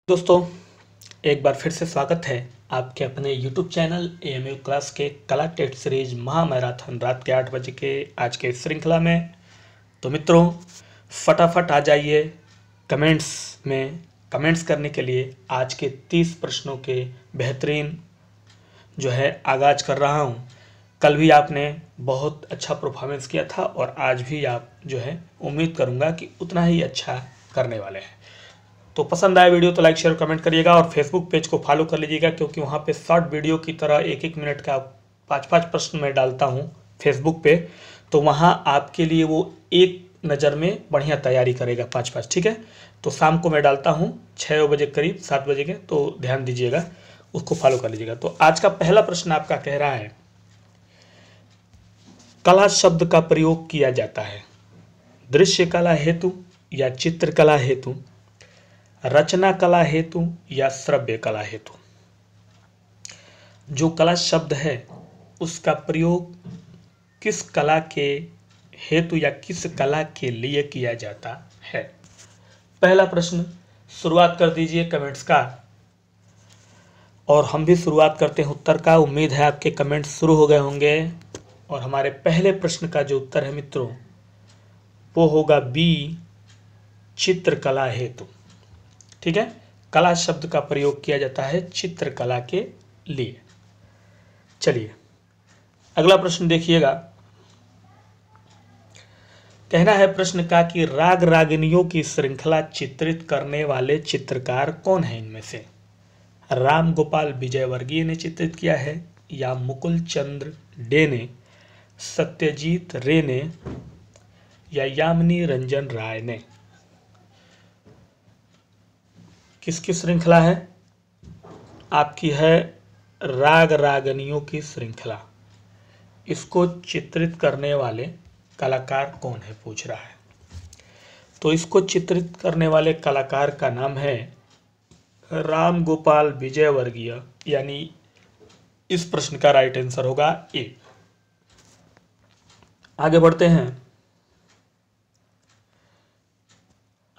दोस्तों, एक बार फिर से स्वागत है आपके अपने YouTube चैनल AMU क्लास के कला टेस्ट सीरीज महामैराथन रात के 8 बजे के आज के श्रृंखला में। तो मित्रों, फटाफट आ जाइए कमेंट्स करने के लिए। आज के 30 प्रश्नों के बेहतरीन आगाज कर रहा हूं। कल भी आपने बहुत अच्छा परफॉर्मेंस किया था और आज भी आप उम्मीद करूंगा कि उतना ही अच्छा करने वाले हैं। तो पसंद आए वीडियो तो लाइक शेयर कमेंट करिएगा और फेसबुक पेज को फॉलो कर लीजिएगा, क्योंकि वहाँ पे शॉर्ट वीडियो की तरह एक मिनट का 5 प्रश्न मैं डालता हूँ फेसबुक पे। तो वहाँ आपके लिए वो एक नज़र में बढ़िया तैयारी करेगा 5, ठीक है। तो शाम को मैं डालता हूँ 6 बजे करीब 7 बजे के, तो ध्यान दीजिएगा, उसको फॉलो कर लीजिएगा। तो आज का पहला प्रश्न आपका कह रहा है, कला शब्द का प्रयोग किया जाता है दृश्य कला हेतु या चित्रकला हेतु, रचना कला हेतु या श्रव्य कला हेतु। जो कला शब्द है उसका प्रयोग किस कला के हेतु या किस कला के लिए किया जाता है। पहला प्रश्न शुरुआत कर दीजिए कमेंट्स का, और हम भी शुरुआत करते हैं उत्तर का। उम्मीद है आपके कमेंट्स शुरू हो गए होंगे। और हमारे पहले प्रश्न का जो उत्तर है मित्रों, वो होगा बी, चित्रकला हेतु। ठीक है, कला शब्द का प्रयोग किया जाता है चित्रकला के लिए। चलिए अगला प्रश्न देखिएगा। कहना है प्रश्न का कि राग रागिनियों की श्रृंखला चित्रित करने वाले चित्रकार कौन है इनमें से। राम गोपाल विजयवर्गीय ने चित्रित किया है, या मुकुल चंद्र डे ने, सत्यजीत रे ने, या यामिनी रंजन राय ने। किसकी श्रृंखला है आपकी? है राग रागनियों की श्रृंखला। इसको चित्रित करने वाले कलाकार कौन है पूछ रहा है। तो इसको चित्रित करने वाले कलाकार का नाम है राम गोपाल विजयवर्गीय, यानी इस प्रश्न का राइट आंसर होगा ए। आगे बढ़ते हैं।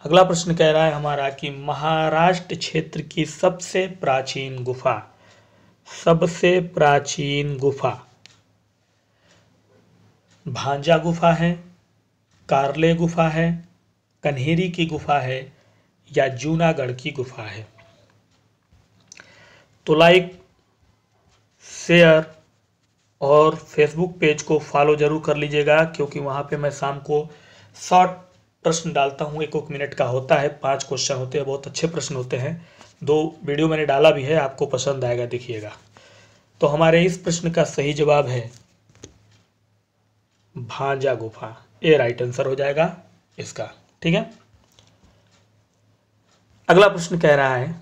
अगला प्रश्न कह रहा है हमारा कि महाराष्ट्र क्षेत्र की सबसे प्राचीन गुफा भांजा गुफा है, कार्ले गुफा है, कन्हेरी की गुफा है, या जूनागढ़ की गुफा है। तो लाइक शेयर और फेसबुक पेज को फॉलो जरूर कर लीजिएगा, क्योंकि वहां पे मैं शाम को शॉर्ट प्रश्न डालता हूँ। 1 मिनट का होता है, 5 क्वेश्चन होते हैं, बहुत अच्छे प्रश्न होते हैं। 2 वीडियो मैंने डाला भी है, आपको पसंद आएगा, देखिएगा। तो हमारे इस प्रश्न का सही जवाब है भांजा गुफा। ये राइट आंसर हो जाएगा इसका। ठीक है, अगला प्रश्न कह रहा है,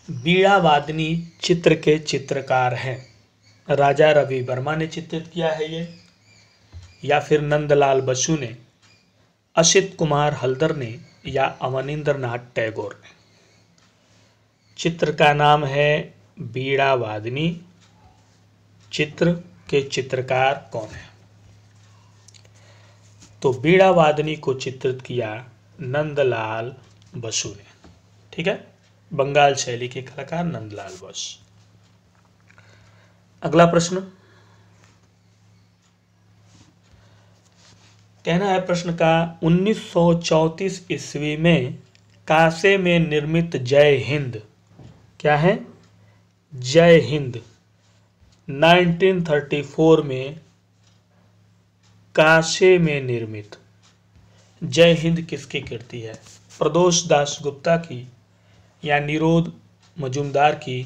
बीड़ा वादनी चित्र के चित्रकार हैं। राजा रवि वर्मा ने चित्रित किया है ये, या फिर नंदलाल बसु ने, असित कुमार हल्दर ने, या अवनींद्र नाथ टैगोर ने। चित्र का नाम है बीड़ा वादनी। चित्र के चित्रकार कौन है? तो बीड़ा वादनी को चित्रित किया नंदलाल बसु ने। ठीक है, बंगाल शैली के कलाकार नंदलाल बसु। अगला प्रश्न कहना है प्रश्न का, 1934 ईस्वी में कासे में निर्मित जय हिंद, क्या है? जय हिंद। 1934 में कासे में निर्मित जय हिंद किसकी कृति है? प्रदोष दास गुप्ता की, या निरोध मजुमदार की,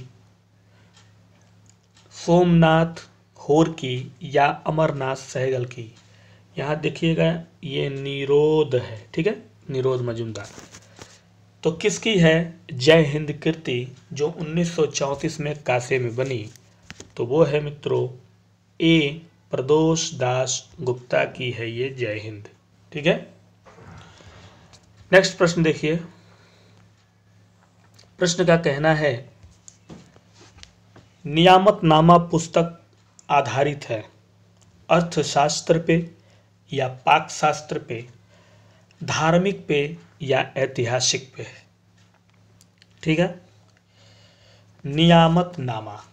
सोमनाथ होर की, या अमरनाथ सहगल की। यहाँ देखिएगा ये निरोध है। ठीक है, निरोध मजुमदार। तो किसकी है जय हिंद कृति जो 1934 में कासे में बनी? तो वो है मित्रों ए, प्रदोष दास गुप्ता की है ये जय हिंद। ठीक है, नेक्स्ट प्रश्न देखिए। प्रश्न का कहना है, नियामतनामा पुस्तक आधारित है अर्थशास्त्र पे, या पाकशास्त्र पे, धार्मिक पे या ऐतिहासिक पे? ठीक है। नियामतनामा,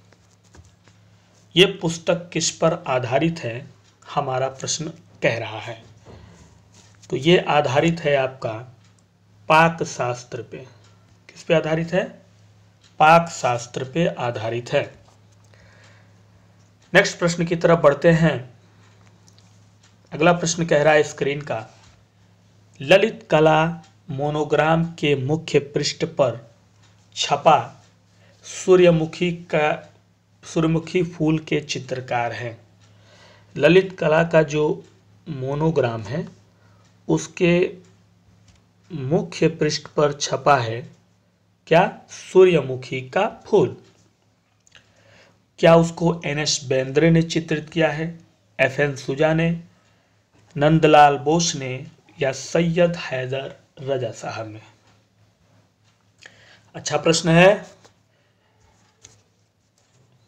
ये पुस्तक किस पर आधारित है, हमारा प्रश्न कह रहा है। तो ये आधारित है आपका पाक शास्त्र पे। किस पे आधारित है? पाक शास्त्र पे आधारित है। नेक्स्ट प्रश्न की तरफ बढ़ते हैं। अगला प्रश्न कह रहा है स्क्रीन का, ललित कला मोनोग्राम के मुख्य पृष्ठ पर छपा सूर्यमुखी फूल के चित्रकार हैं। ललित कला का जो मोनोग्राम है उसके मुख्य पृष्ठ पर छपा है क्या? सूर्यमुखी का फूल। क्या उसको NS बेंद्रे ने चित्रित किया है, FN सुजा ने, नंदलाल बोस ने या सैयद हैदर रजा साहब ने? अच्छा प्रश्न है।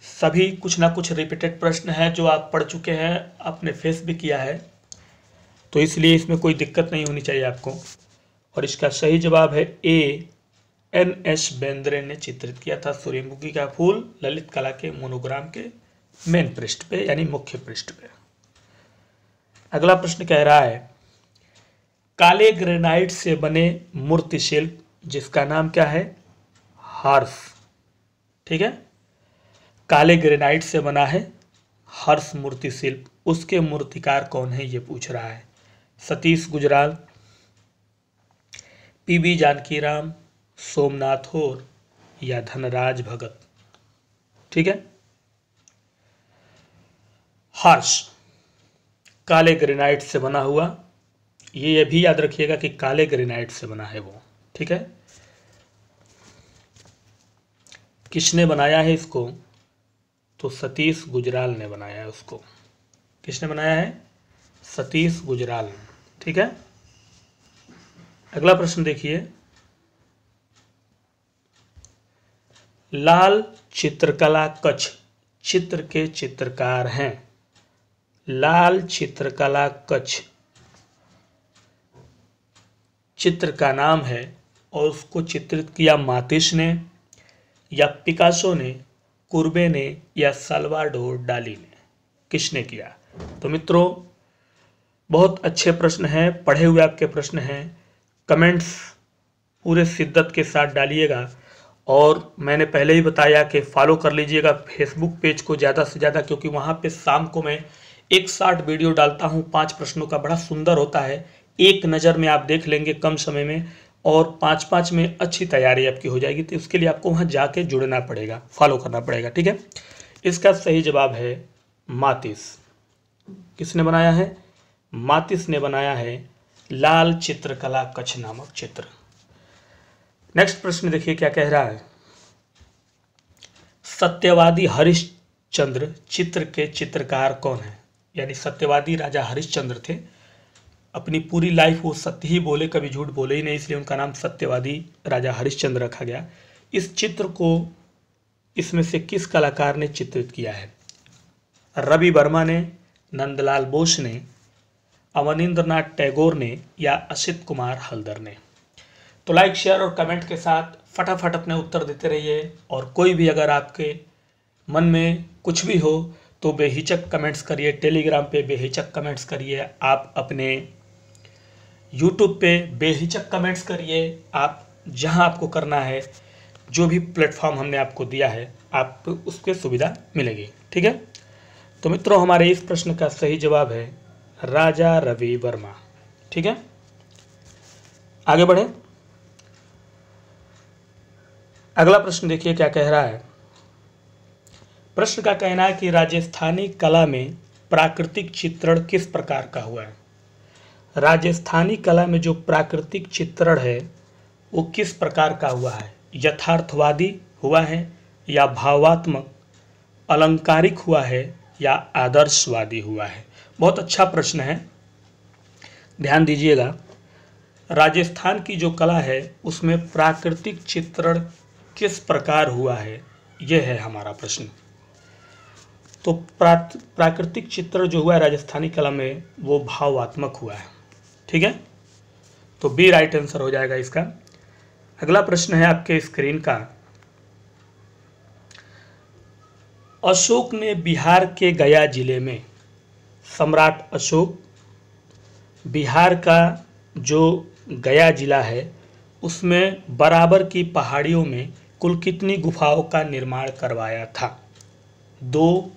सभी कुछ ना कुछ रिपीटेड प्रश्न है जो आप पढ़ चुके हैं, आपने फेस भी किया है, तो इसलिए इसमें कोई दिक्कत नहीं होनी चाहिए आपको। और इसका सही जवाब है ए, NS बेंद्रे ने चित्रित किया था सूर्यमुखी का फूल ललित कला के मोनोग्राम के मेन पृष्ठ पे यानी मुख्य पृष्ठ पे। अगला प्रश्न कह रहा है, काले ग्रेनाइट से बने मूर्ति शिल्प जिसका नाम क्या है? हर्ष। ठीक है, काले ग्रेनाइट से बना है हर्ष मूर्ति शिल्प, उसके मूर्तिकार कौन है ये पूछ रहा है। सतीश गुजराल, PB जानकीराम, सोमनाथ होर या धनराज भगत? ठीक है, हर्ष काले ग्रेनाइट से बना हुआ, ये भी याद रखिएगा कि काले ग्रेनाइट से बना है वो। ठीक है, किसने बनाया है इसको? तो सतीश गुजराल ने बनाया है उसको। किसने बनाया है? सतीश गुजराल ने। ठीक है, अगला प्रश्न देखिए, लाल चित्रकला कच्छ चित्र के चित्रकार हैं। लाल चित्रकला कच्छ चित्र का नाम है और उसको चित्रित किया मातिश ने या पिकासो ने, कुर्बे ने या साल्वाडोर डाली ने? किसने किया? तो मित्रों बहुत अच्छे प्रश्न हैं, पढ़े हुए आपके प्रश्न हैं। कमेंट्स पूरे शिद्दत के साथ डालिएगा और मैंने पहले ही बताया कि फॉलो कर लीजिएगा फेसबुक पेज को ज़्यादा से ज़्यादा, क्योंकि वहाँ पे शाम को मैं एक शॉर्ट वीडियो डालता हूँ 5 प्रश्नों का, बड़ा सुंदर होता है, एक नज़र में आप देख लेंगे कम समय में और 5-5 में अच्छी तैयारी आपकी हो जाएगी। तो उसके लिए आपको वहाँ जाके जुड़ना पड़ेगा, फॉलो करना पड़ेगा। ठीक है, इसका सही जवाब है मातिस। किसने बनाया है? मातिस ने बनाया है लाल चित्रकला कच्छ नामक चित्र। नेक्स्ट प्रश्न देखिए क्या कह रहा है, सत्यवादी हरिश्चंद्र चित्र के चित्रकार कौन है? यानी सत्यवादी राजा हरिश्चंद्र थे, अपनी पूरी लाइफ वो सत्य ही बोले, कभी झूठ बोले ही नहीं, इसलिए उनका नाम सत्यवादी राजा हरिश्चंद्र रखा गया। इस चित्र को इसमें से किस कलाकार ने चित्रित किया है? रवि वर्मा ने, नंदलाल बोस ने, अवनींद्रनाथ टैगोर ने या असित कुमार हल्दर ने? तो लाइक शेयर और कमेंट के साथ फटाफट अपने उत्तर देते रहिए और कोई भी अगर आपके मन में कुछ भी हो तो बेहिचक कमेंट्स करिए, टेलीग्राम पे बेहिचक कमेंट्स करिए, आप अपने यूट्यूब पे बेहिचक कमेंट्स करिए, आप जहां आपको करना है, जो भी प्लेटफॉर्म हमने आपको दिया है आप उसके सुविधा मिलेगी। ठीक है, तो मित्रों हमारे इस प्रश्न का सही जवाब है राजा रवि वर्मा। ठीक है, आगे बढ़े। अगला प्रश्न देखिए क्या कह रहा है। प्रश्न का कहना है कि राजस्थानी कला में प्राकृतिक चित्रण किस प्रकार का हुआ है? राजस्थानी कला में जो प्राकृतिक चित्रण है वो किस प्रकार का हुआ है? यथार्थवादी हुआ है या भावात्मक, अलंकारिक हुआ है या आदर्शवादी हुआ है? बहुत अच्छा प्रश्न है, ध्यान दीजिएगा। राजस्थान की जो कला है उसमें प्राकृतिक चित्रण किस प्रकार हुआ है, यह है हमारा प्रश्न। तो प्राकृतिक चित्रण जो हुआ है राजस्थानी कला में वो भावात्मक हुआ है। ठीक है, तो बी राइट आंसर हो जाएगा इसका। अगला प्रश्न है आपके स्क्रीन का, अशोक ने बिहार के गया जिले में, सम्राट अशोक बिहार का जो गया जिला है उसमें बराबर की पहाड़ियों में कुल कितनी गुफाओं का निर्माण करवाया था? 2,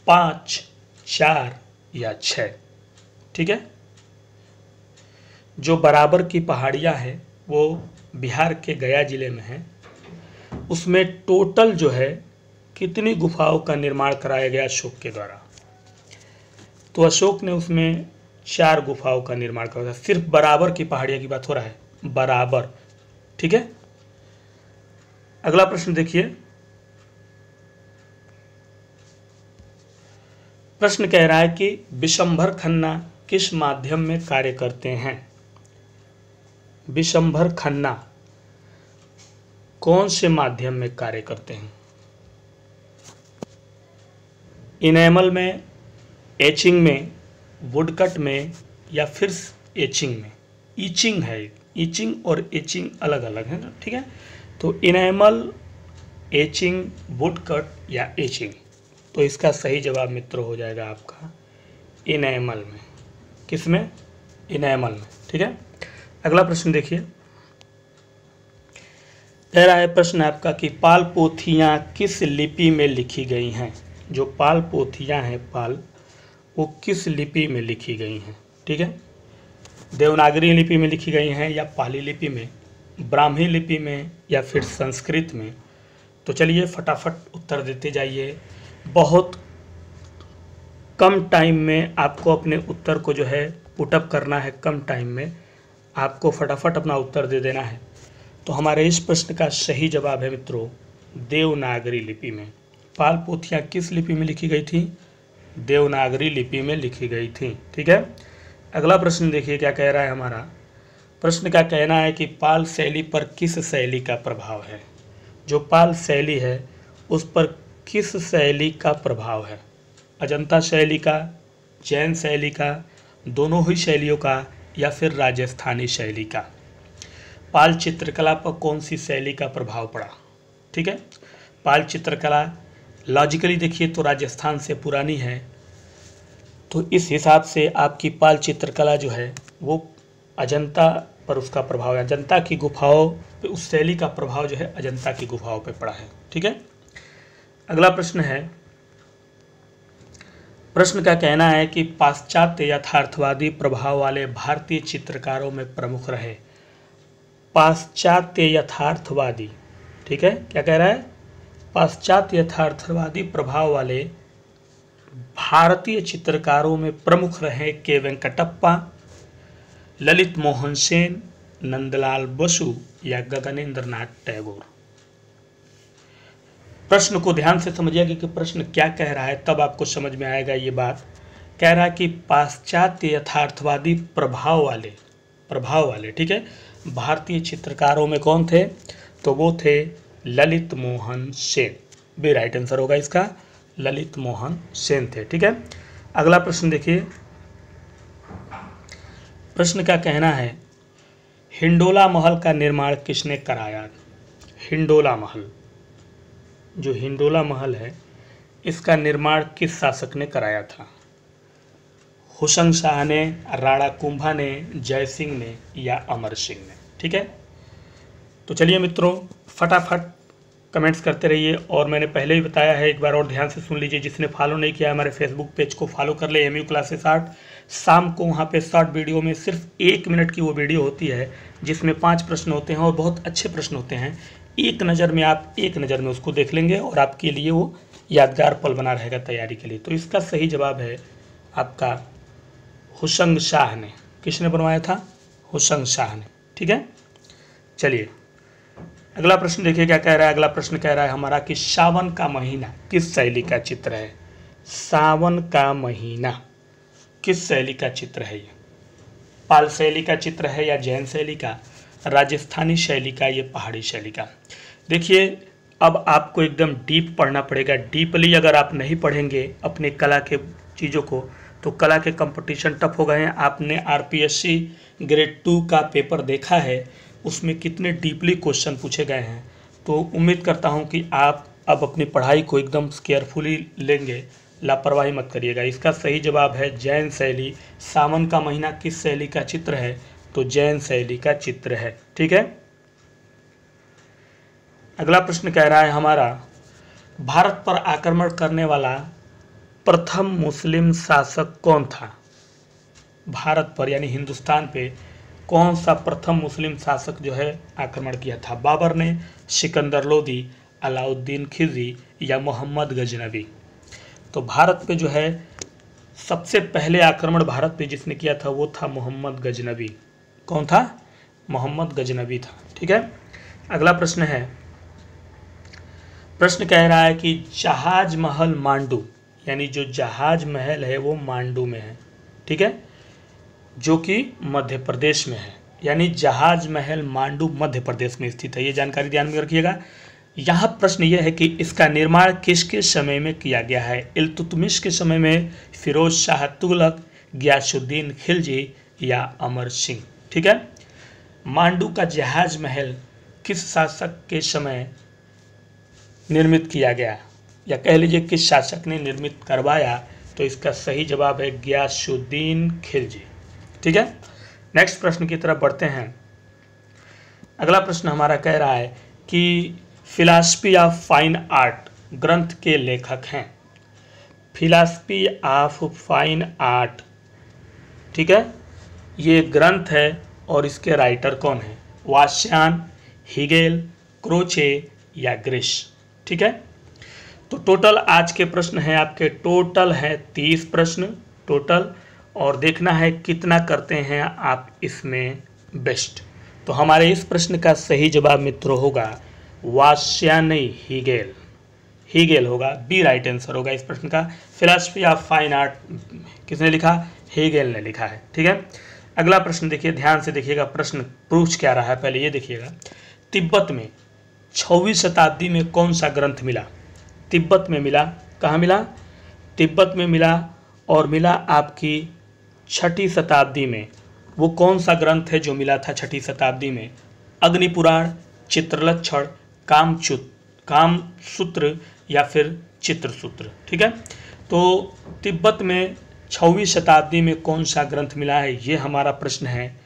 5, 4 या 6? ठीक है, जो बराबर की पहाड़ियाँ हैं वो बिहार के गया जिले में है, उसमें टोटल जो है कितनी गुफाओं का निर्माण कराया गया अशोक के द्वारा? तो अशोक ने उसमें 4 गुफाओं का निर्माण कराया था। सिर्फ बराबर की पहाड़ियों की बात हो रहा है, बराबर। ठीक है, अगला प्रश्न देखिए। प्रश्न कह रहा है कि विशंभर खन्ना किस माध्यम में कार्य करते हैं? विशंभर खन्ना कौन से माध्यम में कार्य करते हैं? इनेमल में, एचिंग में, वुडकट में या फिर एचिंग में? ईचिंग है, ईचिंग और एचिंग अलग अलग है ना। ठीक है, तो इनेमल, एचिंग, वुडकट या एचिंग। तो इसका सही जवाब मित्रों हो जाएगा आपका इनेमल में। किस में? इनेमल में। ठीक है, अगला प्रश्न देखिए। कह रहा है प्रश्न आपका कि पाल पोथियाँ किस लिपि में लिखी गई हैं? जो पाल पोथियाँ हैं पाल, वो किस लिपि में लिखी गई हैं? ठीक है, देवनागरी लिपि में लिखी गई हैं या पाली लिपि में, ब्राह्मी लिपि में या फिर संस्कृत में? तो चलिए फटाफट उत्तर देते जाइए। बहुत कम टाइम में आपको अपने उत्तर को जो है पुटअप करना है, कम टाइम में आपको फटाफट अपना उत्तर दे देना है। तो हमारे इस प्रश्न का सही जवाब है मित्रों देवनागरी लिपि में। पाल पोथियाँ किस लिपि में लिखी गई थी? देवनागरी लिपि में लिखी गई थी। ठीक है, अगला प्रश्न देखिए क्या कह रहा है हमारा। प्रश्न का कहना है कि पाल शैली पर किस शैली का प्रभाव है? जो पाल शैली है उस पर किस शैली का प्रभाव है? अजंता शैली का, जैन शैली का, दोनों ही शैलियों का या फिर राजस्थानी शैली का? पाल चित्रकला पर कौन सी शैली का प्रभाव पड़ा? ठीक है, पाल चित्रकला लॉजिकली देखिए तो राजस्थान से पुरानी है, तो इस हिसाब से आपकी पाल चित्रकला जो है वो अजंता पर उसका प्रभाव है, अजंता की गुफाओं पे उस शैली का प्रभाव जो है अजंता की गुफाओं पे पड़ा है। ठीक है, अगला प्रश्न है। प्रश्न का कहना है कि पाश्चात्य यथार्थवादी प्रभाव वाले भारतीय चित्रकारों में प्रमुख रहे। पाश्चात्य यथार्थवादी, ठीक है, क्या कह रहा है? पाश्चात्य यथार्थवादी प्रभाव वाले भारतीय चित्रकारों में प्रमुख रहे के वेंकटप्पा, ललित मोहन सेन, नंदलाल बसु या गगनेंद्र नाथ टैगोर? प्रश्न को ध्यान से समझिएगा कि प्रश्न क्या कह रहा है, तब आपको समझ में आएगा ये बात। कह रहा है कि पाश्चात्य यथार्थवादी प्रभाव वाले, ठीक है, भारतीय चित्रकारों में कौन थे? तो वो थे ललित मोहन सेन। भी राइट आंसर होगा इसका, ललित मोहन सेन थे। ठीक है, अगला प्रश्न देखिए। प्रश्न का कहना है हिंडोला महल का निर्माण किसने कराया? हिंडोला महल, जो हिंडोला महल है इसका निर्माण किस शासक ने कराया था? हुसैन शाह ने, राणा कुंभा ने, जय सिंह ने या अमर सिंह ने? ठीक है, तो चलिए मित्रों फटाफट कमेंट्स करते रहिए। और मैंने पहले ही बताया है, एक बार और ध्यान से सुन लीजिए, जिसने फॉलो नहीं किया हमारे फेसबुक पेज को फॉलो कर ले, MU क्लासेस 8। शाम को वहाँ पे शॉर्ट वीडियो में सिर्फ 1 मिनट की वो वीडियो होती है जिसमें 5 प्रश्न होते हैं और बहुत अच्छे प्रश्न होते हैं। एक नज़र में उसको देख लेंगे और आपके लिए वो यादगार पल बना रहेगा तैयारी के लिए। तो इसका सही जवाब है आपका हुसैन शाह ने। किसने बनवाया था? हुसैन शाह ने। ठीक है, चलिए अगला प्रश्न देखिए क्या कह रहा है। अगला प्रश्न कह रहा है हमारा कि सावन का महीना किस शैली का चित्र है? सावन का महीना किस शैली का चित्र है? ये पाल शैली का चित्र है या जैन शैली का, राजस्थानी शैली का, ये पहाड़ी शैली का? देखिए अब आपको एकदम डीप पढ़ना पड़ेगा। डीपली अगर आप नहीं पढ़ेंगे अपने कला के चीज़ों को तो कला के कंपटीशन टफ हो गए हैं। आपने आरपीएससी ग्रेड 2 का पेपर देखा है, उसमें कितने डीपली क्वेश्चन पूछे गए हैं। तो उम्मीद करता हूं कि आप अब अपनी पढ़ाई को एकदम केयरफुली लेंगे, लापरवाही मत करिएगा। इसका सही जवाब है जैन शैली। सावन का महीना किस शैली का चित्र है? तो जैन शैली का चित्र है। ठीक है। अगला प्रश्न कह रहा है हमारा, भारत पर आक्रमण करने वाला प्रथम मुस्लिम शासक कौन था? भारत पर यानी हिंदुस्तान पे कौन सा प्रथम मुस्लिम शासक जो है आक्रमण किया था? बाबर ने, सिकंदर लोदी, अलाउद्दीन खिलजी या मोहम्मद गजनवी? तो भारत पे जो है सबसे पहले आक्रमण भारत पे जिसने किया था वो था मोहम्मद गजनवी। कौन था? मोहम्मद गजनवी था। ठीक है। अगला प्रश्न है, प्रश्न कह रहा है कि जहाज महल मांडू, यानी जो जहाज महल है वो मांडू में है। ठीक है, जो कि मध्य प्रदेश में है। यानी जहाज महल मांडू मध्य प्रदेश में स्थित है। ये जानकारी ध्यान में रखिएगा। यहाँ प्रश्न ये है कि इसका निर्माण किसके समय में किया गया है? इल्तुतमिश के समय में, फिरोज शाह तुगलक, गियासुद्दीन खिलजी या अमर सिंह? ठीक है। मांडू का जहाज महल किस शासक के समय निर्मित किया गया, या कह लीजिए किस शासक ने निर्मित करवाया? तो इसका सही जवाब है गियासुद्दीन खिलजी। ठीक है। नेक्स्ट प्रश्न की तरफ बढ़ते हैं। अगला प्रश्न हमारा कह रहा है कि फिलॉसफी ऑफ फाइन आर्ट ग्रंथ के लेखक हैं। फिलॉसफी ऑफ फाइन आर्ट, ठीक है, ये ग्रंथ है और इसके राइटर कौन है? वात्स्यायन, हीगेल, क्रोचे या ग्रिश? ठीक है। तो टोटल आज के प्रश्न हैं आपके, टोटल है 30 प्रश्न टोटल, और देखना है कितना करते हैं आप इसमें बेस्ट। तो हमारे इस प्रश्न का सही जवाब मित्रों होगा वात्स्यायन नहीं, हीगेल। हीगेल होगा, बी राइट आंसर होगा इस प्रश्न का। फिलॉसफी ऑफ फाइन आर्ट किसने लिखा? हीगेल ने लिखा है। ठीक है। अगला प्रश्न देखिए, ध्यान से देखिएगा, प्रश्न पूछ क्या रहा है पहले ये देखिएगा। तिब्बत में 6वीं शताब्दी में कौन सा ग्रंथ मिला? तिब्बत में मिला। कहाँ मिला? तिब्बत में मिला, और मिला आपकी 6ठी शताब्दी में। वो कौन सा ग्रंथ है जो मिला था 6ठी शताब्दी में? अग्निपुराण, चित्रलक्षण, कामसूत्र या फिर चित्रसूत्र? ठीक है। तो तिब्बत में 6वीं शताब्दी में कौन सा ग्रंथ मिला है, ये हमारा प्रश्न है,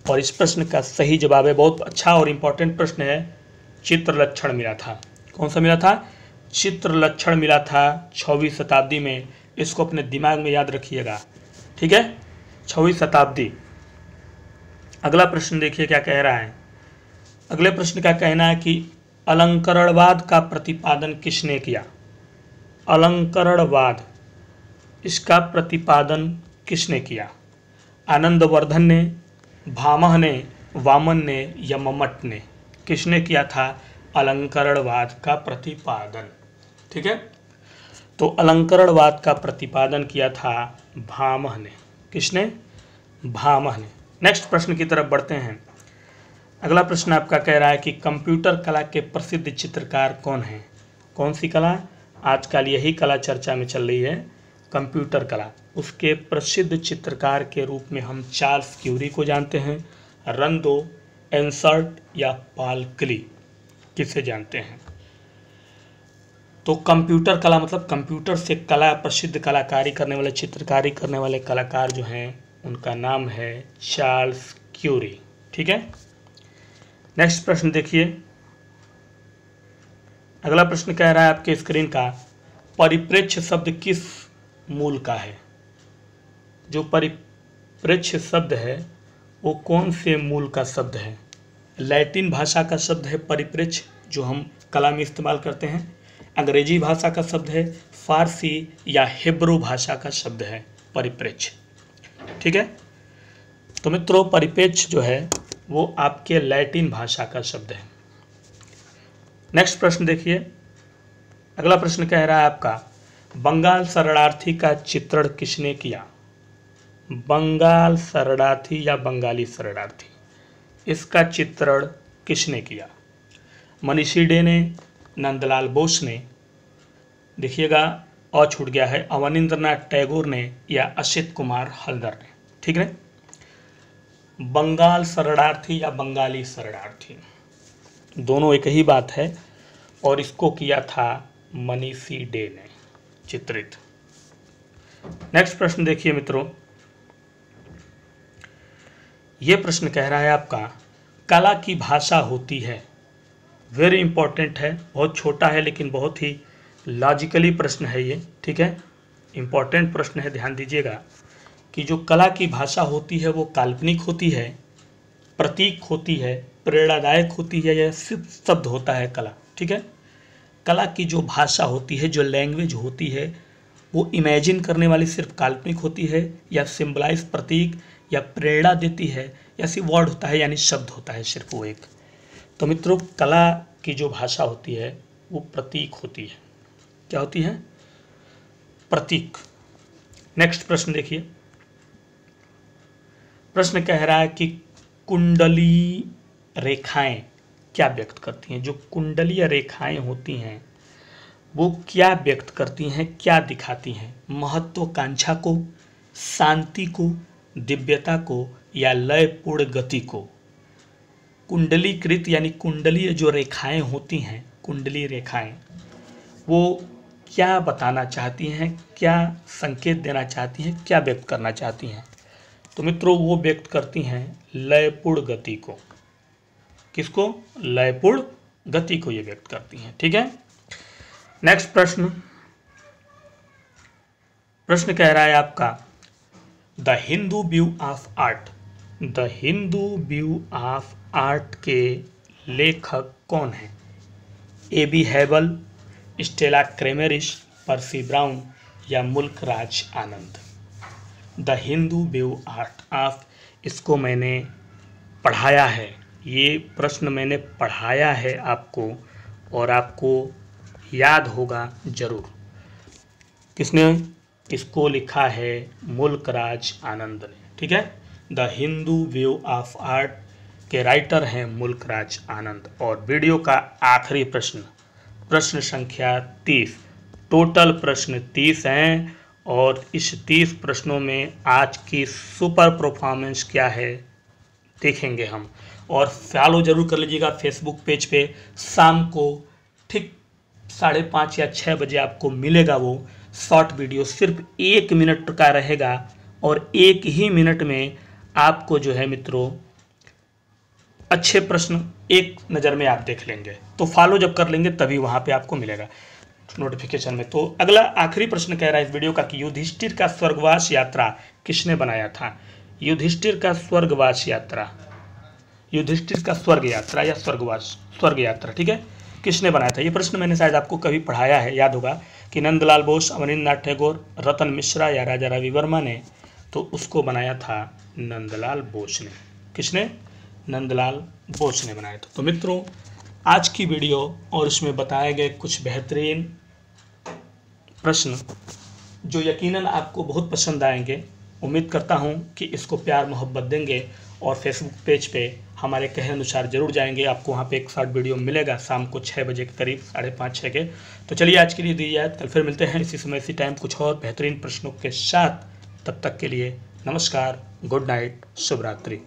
और इस प्रश्न का सही जवाब है, बहुत अच्छा और इम्पोर्टेंट प्रश्न है, चित्रलक्षण मिला था। कौन सा मिला था? चित्रलक्षण मिला था 6वीं शताब्दी में। इसको अपने दिमाग में याद रखिएगा। ठीक है, 6वीं शताब्दी। अगला प्रश्न देखिए क्या कह रहा है। अगले प्रश्न का कहना है कि अलंकरणवाद का प्रतिपादन किसने किया? अलंकरणवाद, इसका प्रतिपादन किसने किया? आनंदवर्धन ने, भामह ने, वामन ने या मम्मट ने? किसने किया था अलंकरणवाद का प्रतिपादन? ठीक है। तो अलंकरणवाद का प्रतिपादन किया था भामह ने। किसने? भामह ने। नेक्स्ट प्रश्न की तरफ बढ़ते हैं। अगला प्रश्न आपका कह रहा है कि कंप्यूटर कला के प्रसिद्ध चित्रकार कौन हैं? कौन सी कला? आजकल यही कला चर्चा में चल रही है, कंप्यूटर कला। उसके प्रसिद्ध चित्रकार के रूप में हम चार्ल्स क्यूरी को जानते हैं, रंदो, एंसर्ट या पॉल क्ली? किसे जानते हैं? तो कंप्यूटर कला मतलब कंप्यूटर से कला, प्रसिद्ध कलाकारी करने वाले, चित्रकारी करने वाले कलाकार जो हैं उनका नाम है चार्ल्स क्यूरी। ठीक है। नेक्स्ट प्रश्न देखिए। अगला प्रश्न कह रहा है आपके स्क्रीन का, परिप्रेक्ष्य शब्द किस मूल का है? जो परिप्रेक्ष्य शब्द है वो कौन से मूल का शब्द है? लैटिन भाषा का शब्द है परिप्रेक्ष्य, जो हम कला में इस्तेमाल करते हैं। अंग्रेजी भाषा का शब्द है, फारसी या हिब्रू भाषा का शब्द है परिप्रेक्ष्य। ठीक है। तो मित्रों परिप्रेक्ष्य जो है वो आपके लैटिन भाषा का शब्द है। नेक्स्ट प्रश्न देखिए। अगला प्रश्न कह रहा है आपका, बंगाल शरणार्थी का चित्रण किसने किया? बंगाल शरणार्थी या बंगाली शरणार्थी, इसका चित्रण किसने किया? मनीषी डे ने, नंदलाल बोस ने, देखिएगा और छूट गया है, अवनींद्रनाथ टैगोर ने या असित कुमार हल्दर ने। ठीक है, बंगाल शरणार्थी या बंगाली शरणार्थी, दोनों एक ही बात है, और इसको किया था मनीषी डे ने चित्रित। नेक्स्ट प्रश्न देखिए मित्रों, ये प्रश्न कह रहा है आपका, कला की भाषा होती है, वेरी इंपॉर्टेंट है, बहुत छोटा है लेकिन बहुत ही लॉजिकली प्रश्न है ये। ठीक है, इंपॉर्टेंट प्रश्न है, ध्यान दीजिएगा कि जो कला की भाषा होती है वो काल्पनिक होती है, प्रतीक होती है, प्रेरणादायक होती है, या सिर्फ शब्द होता है कला। ठीक है, कला की जो भाषा होती है, जो लैंग्वेज होती है, वो इमेजिन करने वाली सिर्फ काल्पनिक होती है, या सिंबलाइज प्रतीक, या प्रेरणा देती है, या सिर्फ वर्ड होता है यानी शब्द होता है सिर्फ वो एक। तो मित्रों, कला की जो भाषा होती है वो प्रतीक होती है। क्या होती है? प्रतीक। नेक्स्ट प्रश्न देखिए, प्रश्न कह रहा है कि कुंडली रेखाएं क्या व्यक्त करती हैं। जो कुंडलीय रेखाएं होती हैं वो क्या व्यक्त करती हैं, क्या दिखाती हैं? महत्वाकांक्षा को, शांति को, दिव्यता को, या लयपूर्ण गति को? कुंडलीकृत यानी कुंडलीय जो रेखाएं होती हैं, कुंडली रेखाएं, वो क्या बताना चाहती हैं, क्या संकेत देना चाहती हैं, क्या व्यक्त करना चाहती हैं? तो मित्रों, वो व्यक्त करती हैं लयपूर्ण गति को। किसको? लयपूर्ण गति को ये व्यक्त करती हैं। ठीक है, नेक्स्ट प्रश्न, प्रश्न कह रहा है आपका, the Hindu view of art, the Hindu view of art के लेखक कौन हैं? A B. Havell, Stella Kramrisch, Percy Brown, या Mulk Raj Anand? The Hindu view art of, इसको मैंने पढ़ाया है, ये प्रश्न मैंने पढ़ाया है आपको, और आपको याद होगा जरूर। किसने इसको लिखा है? मुल्क राज आनंद ने। ठीक है, the Hindu view of art के राइटर हैं मुल्क राज आनंद। और वीडियो का आखिरी प्रश्न, प्रश्न संख्या 30, टोटल प्रश्न 30 हैं, और इस 30 प्रश्नों में आज की सुपर परफॉर्मेंस क्या है देखेंगे हम। और फॉलो जरूर कर लीजिएगा फेसबुक पेज पे, शाम को ठीक 5:30 या 6 बजे आपको मिलेगा वो शॉर्ट वीडियो, सिर्फ 1 मिनट का रहेगा, और 1 ही मिनट में आपको जो है मित्रों अच्छे प्रश्न एक नज़र में आप देख लेंगे। तो फॉलो जब कर लेंगे तभी वहाँ पे आपको मिलेगा नोटिफिकेशन में। तो अगला आखिरी प्रश्न कह रहा है इस वीडियो का कि युधिष्ठिर का स्वर्गवास यात्रा किसने बनाया था? युधिष्ठिर का स्वर्गवास यात्रा, युधिष्ठिर का स्वर्ग यात्रा या स्वर्गवास, स्वर्ग यात्रा, ठीक है, किसने बनाया था? ये प्रश्न मैंने शायद आपको कभी पढ़ाया है, याद होगा कि नंदलाल बोस, अवनींद्रनाथ टैगोर, रतन मिश्रा या राजा रवि वर्मा ने? तो उसको बनाया था नंदलाल बोस ने। किसने? नंदलाल बोस ने बनाया था। तो मित्रों, आज की वीडियो और इसमें बताए गए कुछ बेहतरीन प्रश्न जो यकीनन आपको बहुत पसंद आएंगे, उम्मीद करता हूं कि इसको प्यार मोहब्बत देंगे और फेसबुक पेज पे हमारे कहे अनुसार जरूर जाएंगे। आपको वहाँ पे एक शॉर्ट वीडियो मिलेगा शाम को 6 बजे के करीब, 5:30-6 के। तो चलिए आज के लिए दीजिए, कल फिर मिलते हैं इसी समय इसी टाइम कुछ और बेहतरीन प्रश्नों के साथ। तब तक के लिए नमस्कार, गुड नाइट, शुभ रात्रि।